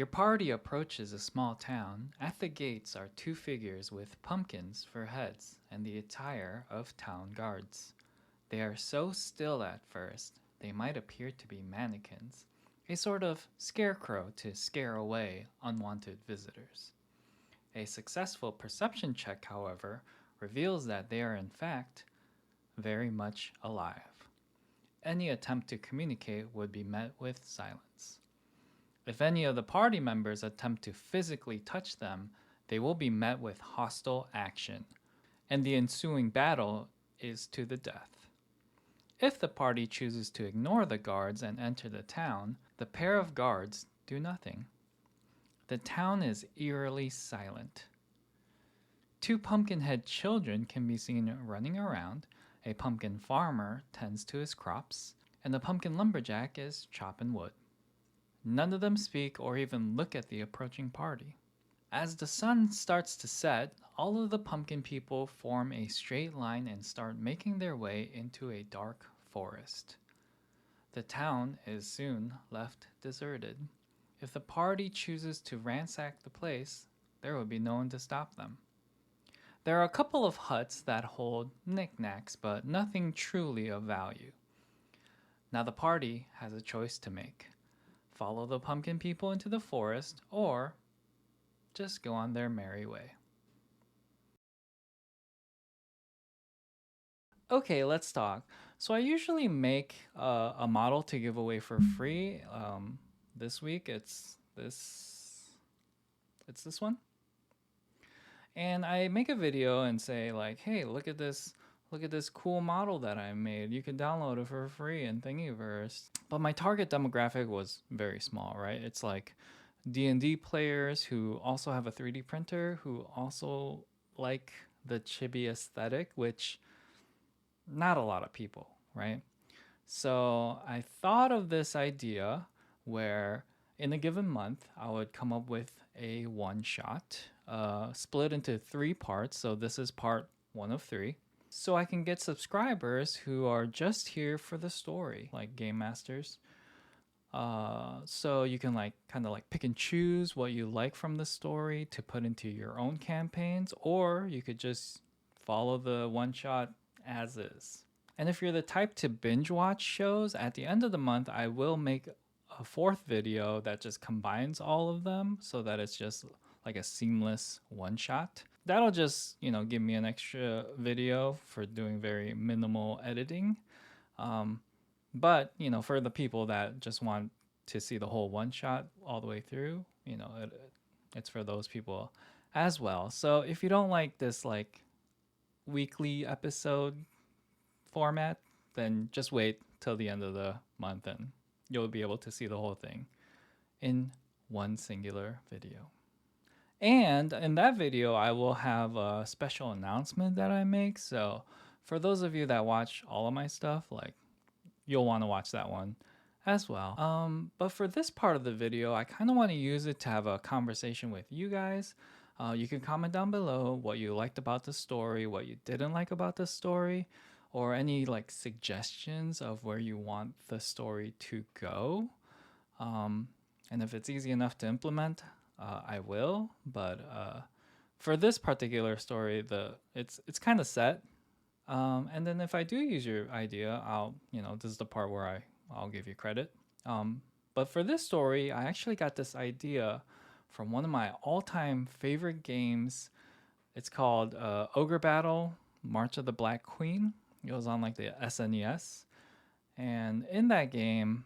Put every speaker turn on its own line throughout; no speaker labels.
Your party approaches a small town. At the gates are two figures with pumpkins for heads and the attire of town guards. They are so still at first, they might appear to be mannequins, a sort of scarecrow to scare away unwanted visitors. A successful perception check, however, reveals that they are in fact very much alive. Any attempt to communicate would be met with silence. If any of the party members attempt to physically touch them, they will be met with hostile action, and the ensuing battle is to the death. If the party chooses to ignore the guards and enter the town, the pair of guards do nothing. The town is eerily silent. Two pumpkin-head children can be seen running around. A pumpkin farmer tends to his crops, and the pumpkin lumberjack is chopping wood. None of them speak or even look at the approaching party. As the sun starts to set, all of the pumpkin people form a straight line and start making their way into a dark forest. The town is soon left deserted. If the party chooses to ransack the place, there will be no one to stop them. There are a couple of huts that hold knickknacks, but nothing truly of value. Now the party has a choice to make. Follow the pumpkin people into the forest, or just go on their merry way. Okay, let's talk. So I usually make a model to give away for free. This week it's this one. And I make a video and say like, hey, look at this cool model that I made. You can download it for free in Thingiverse. But my target demographic was very small, right? It's like D&D players who also have a 3D printer, who also like the chibi aesthetic, which not a lot of people, right? So I thought of this idea where in a given month, I would come up with a one shot, split into 3 parts. So this is part 1 of 3. So I can get subscribers who are just here for the story, like game masters. So you can like kind of like pick and choose what you like from the story to put into your own campaigns, or you could just follow the one shot as is. And if you're the type to binge watch shows, at the end of the month, I will make a 4th video that just combines all of them so that it's just like a seamless one shot. That'll just, give me an extra video for doing very minimal editing. But, for the people that just want to see the whole one shot all the way through, it's for those people as well. So if you don't like this like weekly episode format, then just wait till the end of the month and you'll be able to see the whole thing in one singular video. And in that video, I will have a special announcement that I make. So for those of you that watch all of my stuff, like you'll want to watch that one as well. But for this part of the video, I kind of want to use it to have a conversation with you guys. You can comment down below what you liked about the story, what you didn't like about the story, or any like suggestions of where you want the story to go. And if it's easy enough to implement, I will. But for this particular story, it's kind of set. And then if I do use your idea, this is the part where I'll give you credit. But for this story, I actually got this idea from one of my all-time favorite games. It's called Ogre Battle, March of the Black Queen. It was on like the SNES. And in that game,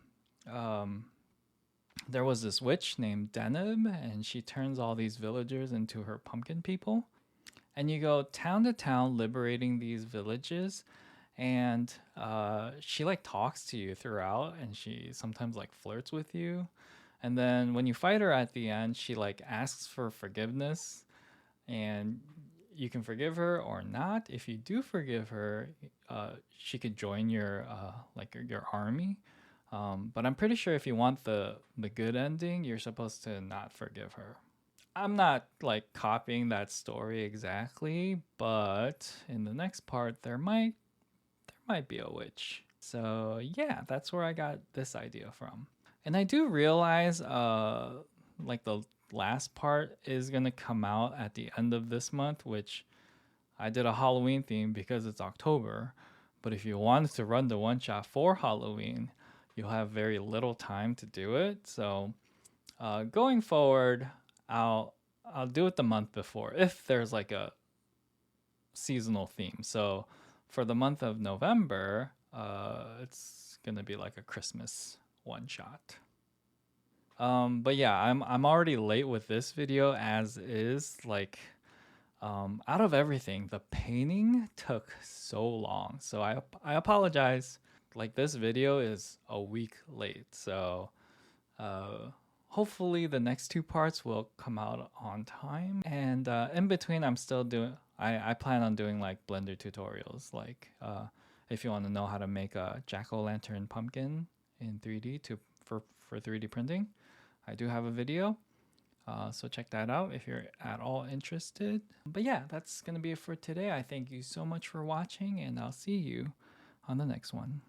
there was this witch named Deneb, and she turns all these villagers into her pumpkin people. And you go town to town liberating these villages, and she like talks to you throughout, and she sometimes like flirts with you. And then when you fight her at the end, she like asks for forgiveness, and you can forgive her or not. If you do forgive her, she could join your army. But I'm pretty sure if you want the good ending, you're supposed to not forgive her. I'm not like copying that story exactly, but in the next part there might be a witch. So yeah, that's where I got this idea from. And I do realize like the last part is gonna come out at the end of this month, which I did a Halloween theme because it's October. But if you wanted to run the one shot for Halloween, you'll have very little time to do it. So going forward, I'll do it the month before if there's like a seasonal theme. So for the month of November, it's gonna be like a Christmas one shot. But yeah, I'm already late with this video as is. Like, out of everything, the painting took so long. So I apologize. Like this video is a week late. So hopefully the next two parts will come out on time. And in between, I'm still doing. I plan on doing like Blender tutorials. Like if you want to know how to make a jack-o'-lantern pumpkin in 3D for 3D printing, I do have a video. So check that out if you're at all interested. But yeah, that's going to be it for today. I thank you so much for watching, and I'll see you on the next one.